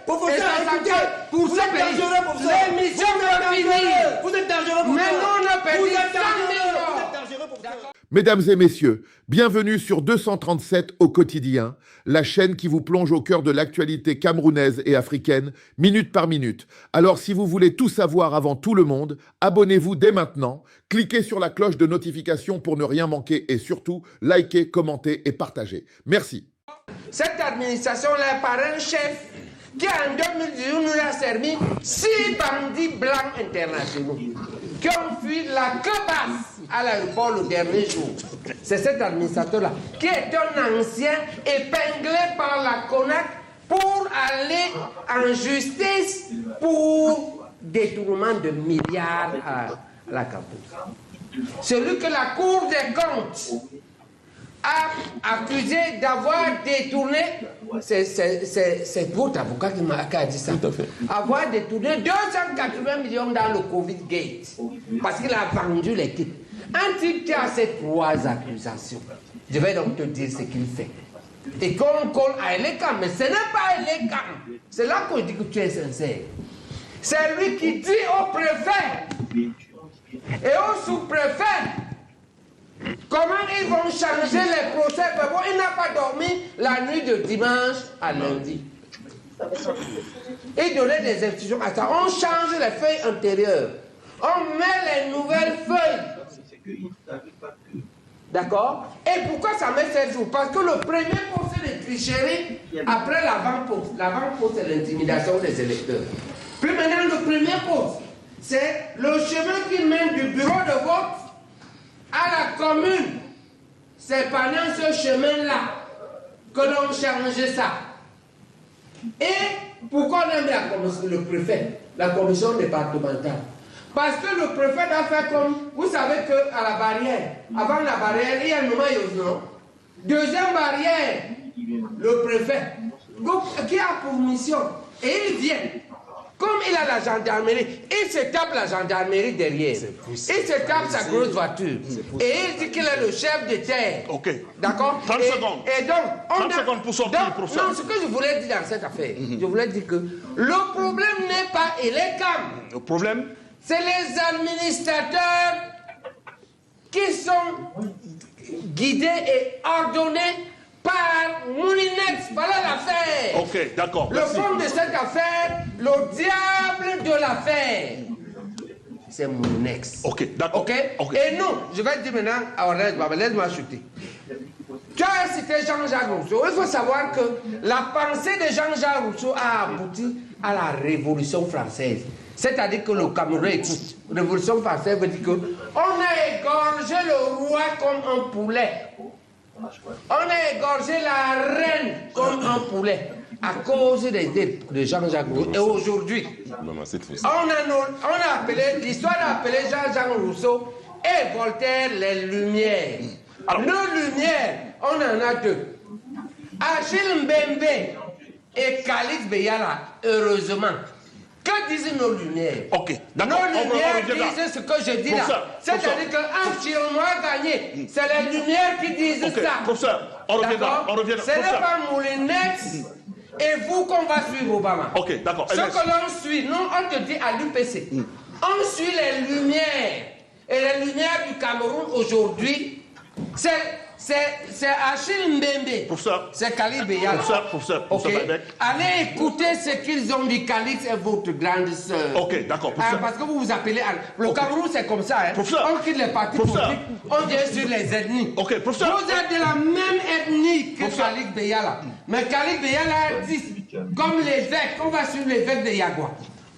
Professeur, écoutez, pour ce pays. L'émission va finir. Vous êtes dangereux, professeur. Mais nous ne perdons Vous êtes 100 dangereux, millions. professeur. Mesdames et messieurs, bienvenue sur 237 au quotidien, la chaîne qui vous plonge au cœur de l'actualité camerounaise et africaine, minute par minute. Alors si vous voulez tout savoir avant tout le monde, abonnez-vous dès maintenant, cliquez sur la cloche de notification pour ne rien manquer et surtout, likez, commentez et partagez. Merci. Cette administration-là, par un chef qui en 2018 nous a servi 6 bandits blancs internationaux qui ont fui la queue basse à l'aéroport le dernier jour. C'est cet administrateur-là qui est un ancien épinglé par la CONAC pour aller en justice pour détournement de milliards à la Cameroun. Celui que la Cour des comptes a accusé d'avoir détourné, c'est votre avocat qui a dit ça, avoir détourné 280 millions dans le Covid Gate, parce qu'il a vendu les kits. Un type qui a ces 3 accusations, je vais donc te dire ce qu'il fait. Et qu'on colle à Elekam, mais ce n'est pas Elekam. C'est là qu'on dit que tu es sincère. C'est lui qui dit au préfet et au sous-préfet comment ils vont changer les procès. Bon, il n'a pas dormi la nuit de dimanche à lundi. Il donnait des instructions à ça. On change les feuilles antérieures. On met les nouvelles feuilles. D'accord? Et pourquoi ça met 7 jours? Parce que le premier procès de tricherie, après l'avant-poste. L'avant-poste, c'est l'intimidation des électeurs. Puis maintenant, le premier poste, c'est le chemin qui mène du bureau de vote à la commune. C'est pendant ce chemin-là que l'on change ça. Et pourquoi on aime le préfet, la commission départementale? Parce que le préfet doit faire comme, vous savez qu'à la barrière, avant la barrière, il y a un noyau, non? Deuxième barrière, le préfet, qui a pour mission, et il vient. Comme il a la gendarmerie, il se tape la gendarmerie derrière. Il se tape sa grosse voiture. Et il dit qu'il est le chef de terre. Ok. D'accord? 30 secondes. Et donc, 30 secondes pour sortir, professeur. Non, ce que je voulais dire dans cette affaire, je voulais dire que le problème n'est pas Elekam. Le problème, c'est les administrateurs qui sont guidés et ordonnés par Moulinex. Voilà l'affaire. ok, d'accord. Le fond de cette affaire, le diable de l'affaire, c'est Moulinex. Ok, d'accord. Ok? Ok. Et nous, je vais dire maintenant à Orange Baba, laisse-moi chuter. Tu as cité Jean-Jacques Rousseau. Il faut savoir que la pensée de Jean-Jacques Rousseau a abouti à la Révolution française. C'est-à-dire que le Cameroun écoute. Révolution française veut dire qu'on a égorgé le roi comme un poulet. On a égorgé la reine comme un poulet à cause des idées de Jean-Jacques Rousseau. Et aujourd'hui, on a appelé, l'histoire a appelé Jean-Jacques Rousseau et Voltaire les Lumières. Alors, nos Lumières, on en a 2. Achille Mbembe et Calix Beyala, heureusement. Que disent nos Lumières? Ok, d'accord. Nos Lumières disent ce que je dis là. C'est-à-dire qu'un Chinois gagné, c'est les Lumières qui disent ça. Professeur, on reviendra. Ce n'est pas Moulinex et vous qu'on va suivre, Obama. Ok, d'accord. Ce que l'on suit, nous, on te dit à l'UPC, on suit les Lumières. Et les Lumières du Cameroun aujourd'hui, c'est Achille Mbembe. Professeur. C'est Calix Beyala. Professeur. Allez écouter ce qu'ils ont dit, Calix est votre grande sœur. Ok, d'accord, professeur. Parce que vous vous appelez... Le Cameroun, c'est comme ça. Hein. Professeur. On quitte les partis politiques, on vient sur les ethnies. Ok, professeur. Vous êtes de la même ethnie que Calix Beyala. Mais Calix Beyala a dit, comme l'évêque, on va suivre l'évêque de Yagua.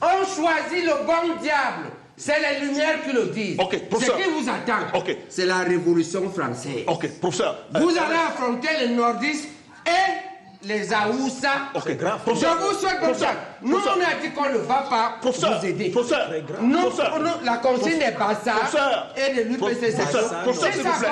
On choisit le bon diable. C'est les Lumières qui le disent. Ok, professeur. Ce qui vous attend, c'est la Révolution française. Ok, professeur. Vous allez affronter les nordistes et les Aoussa. Ok, grave. Je vous souhaite comme ça. Nous, on a dit qu'on ne va pas vous aider. Professeur. Nous, la consigne n'est pas ça. Et de l'UPC, c'est ça. Professeur, s'il vous plaît.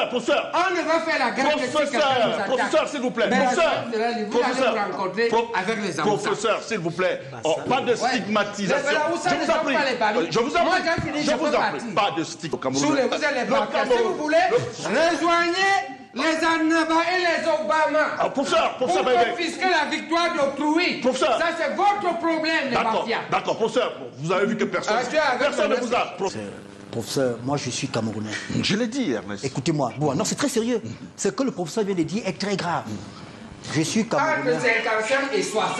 Professeur. On ne va faire la guerre que si quelqu'un nous attaque. Professeur, s'il vous plaît. Vous allez vous rencontrer avec les Aoussa. Professeur, s'il vous plaît. Pas de stigmatisation. Je vous en prie. Je vous en Moi, prie. j'ai fini, Je je vous peux en partir. prie. Pas de stigmatisation. Vous allez partir. Si vous voulez, rejoignez les Annaba et les Obama. Ah, professeur, Vous confisquez la victoire d'autrui. Professeur. Ça, c'est votre problème, les D'accord, mafias. d'accord, professeur, vous avez vu que personne, Ah, tu es avec personne ne le vous a... Professeur, moi je suis Camerounais. Je l'ai dit, Ernest. Écoutez-moi, bon, non, c'est très sérieux. Ce que le professeur vient de dire est très grave. Je suis Entre Camerounais. 55 et 60.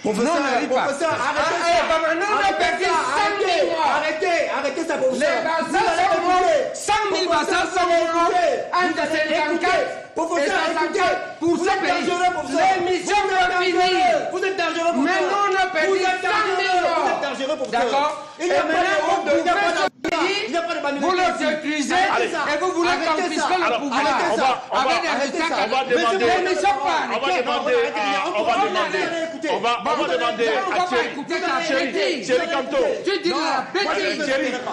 Professeur, Non, ne lis pas. professeur, arrêtez Ah, ça. eh, Baba, non, ne Arrêtez perdez ça, 100 000 morts. arrêtez ça, Les professeur. Bassas sont morts. 100 000 Bassas sont morts entre 54 et 64 pour ce pays. L'émission doit finir. Vous êtes dangereux, professeur. Mais nous, on a perdu Vous êtes 100 000 dangereux, vous morts. êtes dangereux, professeur. D'accord. Il Et n'y a pas de maintenant, honte, vous il n'y a pas de pays, il n'y a pas de banalité vous le ici. détruisez Arrêtez ça. et vous voulez Arrêtez confisquer ça. le Alors, pouvoir arrêtez ça. avec des Arrêtez résultats. ça. On va demander... L'émission pas On va arrêtée. demander on va à demander On va à pas écouter ta Thierry bêtise. Canto. Tu dis de la bêtise.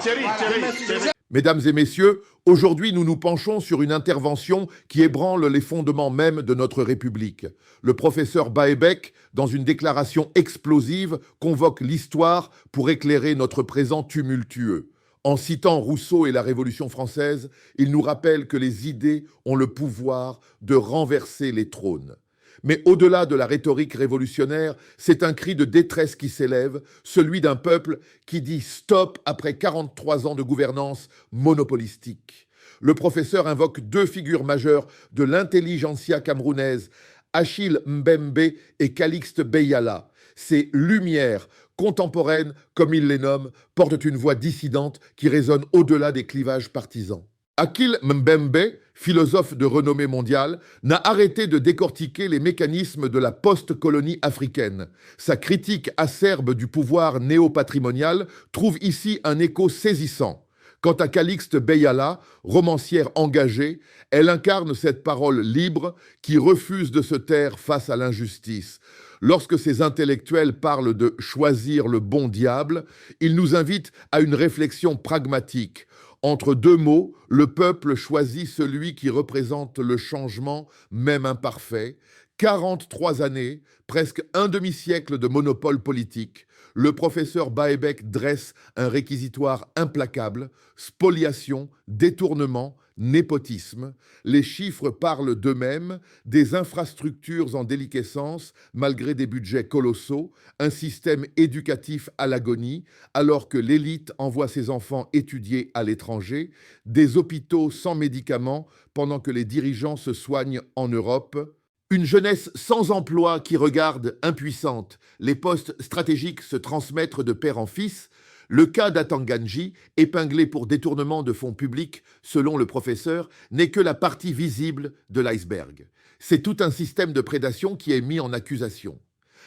Thierry. Mesdames et messieurs, aujourd'hui nous nous penchons sur une intervention qui ébranle les fondements même de notre République. Le professeur Baebek, dans une déclaration explosive, convoque l'histoire pour éclairer notre présent tumultueux. En citant Rousseau et la Révolution française, il nous rappelle que les idées ont le pouvoir de renverser les trônes. Mais au-delà de la rhétorique révolutionnaire, c'est un cri de détresse qui s'élève, celui d'un peuple qui dit stop après 43 ans de gouvernance monopolistique. Le professeur invoque deux figures majeures de l'intelligentsia camerounaise, Achille Mbembe et Calixte Beyala. Ces lumières contemporaines, comme il les nomme, portent une voix dissidente qui résonne au-delà des clivages partisans. Achille Mbembe, philosophe de renommée mondiale, n'a arrêté de décortiquer les mécanismes de la post-colonie africaine. Sa critique acerbe du pouvoir néo-patrimonial trouve ici un écho saisissant. Quant à Calixte Beyala, romancière engagée, elle incarne cette parole libre qui refuse de se taire face à l'injustice. Lorsque ces intellectuels parlent de « choisir le bon diable », ils nous invitent à une réflexion pragmatique. Entre deux mots, le peuple choisit celui qui représente le changement, même imparfait. 43 années, presque un demi-siècle de monopole politique. Le professeur Baebek dresse un réquisitoire implacable, spoliation, détournement, népotisme. Les chiffres parlent d'eux-mêmes, des infrastructures en déliquescence malgré des budgets colossaux, un système éducatif à l'agonie alors que l'élite envoie ses enfants étudier à l'étranger, des hôpitaux sans médicaments pendant que les dirigeants se soignent en Europe. Une jeunesse sans emploi qui regarde impuissante les postes stratégiques se transmettre de père en fils. Le cas d'Atanganji, épinglé pour détournement de fonds publics, selon le professeur, n'est que la partie visible de l'iceberg. C'est tout un système de prédation qui est mis en accusation.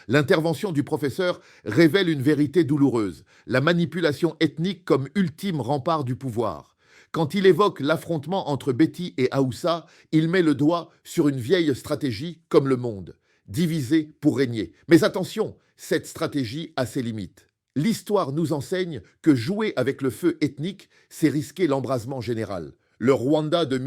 L'intervention du professeur révèle une vérité douloureuse, la manipulation ethnique comme ultime rempart du pouvoir. Quand il évoque l'affrontement entre Betty et Aoussa, il met le doigt sur une vieille stratégie comme le monde, diviser pour régner. Mais attention, cette stratégie a ses limites. L'histoire nous enseigne que jouer avec le feu ethnique, c'est risquer l'embrasement général. Le Rwanda de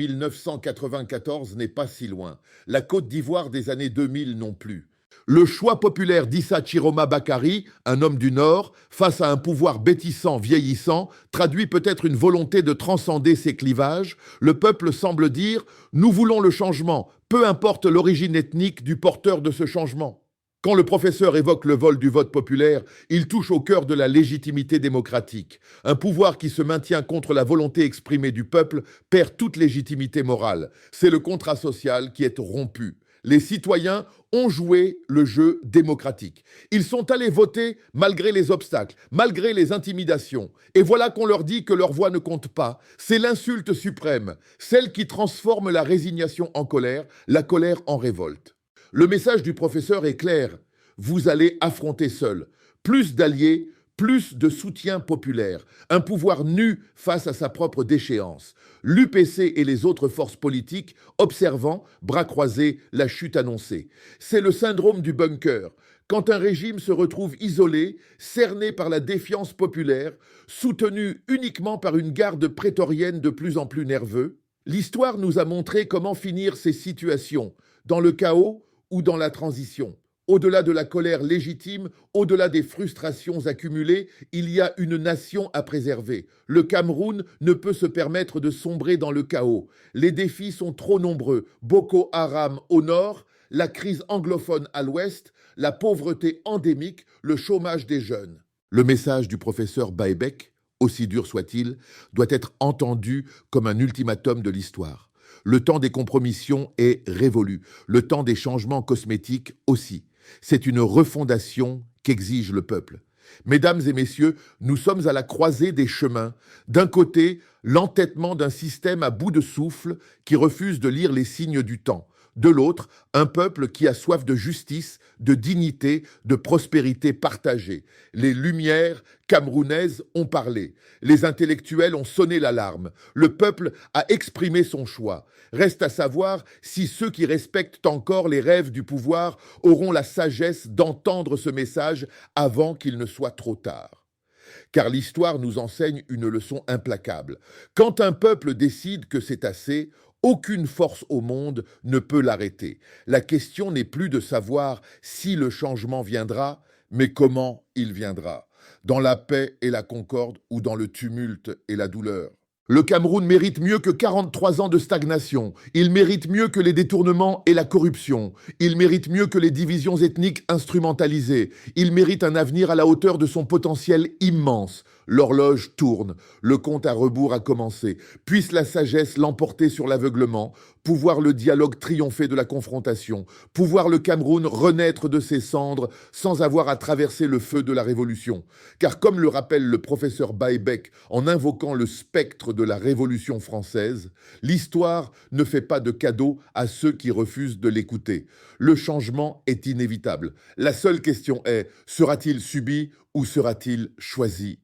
1994 n'est pas si loin. La Côte d'Ivoire des années 2000 non plus. Le choix populaire d'Issa Chiroma Bakary, un homme du Nord, face à un pouvoir bêtissant, vieillissant, traduit peut-être une volonté de transcender ces clivages. Le peuple semble dire « Nous voulons le changement, peu importe l'origine ethnique du porteur de ce changement ». Quand le professeur évoque le vol du vote populaire, il touche au cœur de la légitimité démocratique. Un pouvoir qui se maintient contre la volonté exprimée du peuple perd toute légitimité morale. C'est le contrat social qui est rompu. Les citoyens ont joué le jeu démocratique. Ils sont allés voter malgré les obstacles, malgré les intimidations. Et voilà qu'on leur dit que leur voix ne compte pas. C'est l'insulte suprême, celle qui transforme la résignation en colère, la colère en révolte. Le message du professeur est clair. Vous allez affronter seul. Plus d'alliés, plus de soutien populaire. Un pouvoir nu face à sa propre déchéance. L'UPC et les autres forces politiques observant, bras croisés, la chute annoncée. C'est le syndrome du bunker. Quand un régime se retrouve isolé, cerné par la défiance populaire, soutenu uniquement par une garde prétorienne de plus en plus nerveux, l'histoire nous a montré comment finir ces situations, dans le chaos ou dans la transition. Au-delà de la colère légitime, au-delà des frustrations accumulées, il y a une nation à préserver. Le Cameroun ne peut se permettre de sombrer dans le chaos. Les défis sont trop nombreux. Boko Haram au nord, la crise anglophone à l'ouest, la pauvreté endémique, le chômage des jeunes. Le message du professeur Baebek, aussi dur soit-il, doit être entendu comme un ultimatum de l'histoire. Le temps des compromissions est révolu, le temps des changements cosmétiques aussi. C'est une refondation qu'exige le peuple. Mesdames et messieurs, nous sommes à la croisée des chemins. D'un côté, l'entêtement d'un système à bout de souffle qui refuse de lire les signes du temps. De l'autre, un peuple qui a soif de justice, de dignité, de prospérité partagée. Les Lumières camerounaises ont parlé. Les intellectuels ont sonné l'alarme. Le peuple a exprimé son choix. Reste à savoir si ceux qui respectent encore les rêves du pouvoir auront la sagesse d'entendre ce message avant qu'il ne soit trop tard. Car l'histoire nous enseigne une leçon implacable. Quand un peuple décide que c'est assez, aucune force au monde ne peut l'arrêter. La question n'est plus de savoir si le changement viendra, mais comment il viendra. Dans la paix et la concorde ou dans le tumulte et la douleur. Le Cameroun mérite mieux que 43 ans de stagnation. Il mérite mieux que les détournements et la corruption. Il mérite mieux que les divisions ethniques instrumentalisées. Il mérite un avenir à la hauteur de son potentiel immense. L'horloge tourne, le compte à rebours a commencé. Puisse la sagesse l'emporter sur l'aveuglement, pouvoir le dialogue triompher de la confrontation, pouvoir le Cameroun renaître de ses cendres sans avoir à traverser le feu de la révolution. Car comme le rappelle le professeur Baebek en invoquant le spectre de la Révolution française, l'histoire ne fait pas de cadeau à ceux qui refusent de l'écouter. Le changement est inévitable. La seule question est, sera-t-il subi ou sera-t-il choisi ?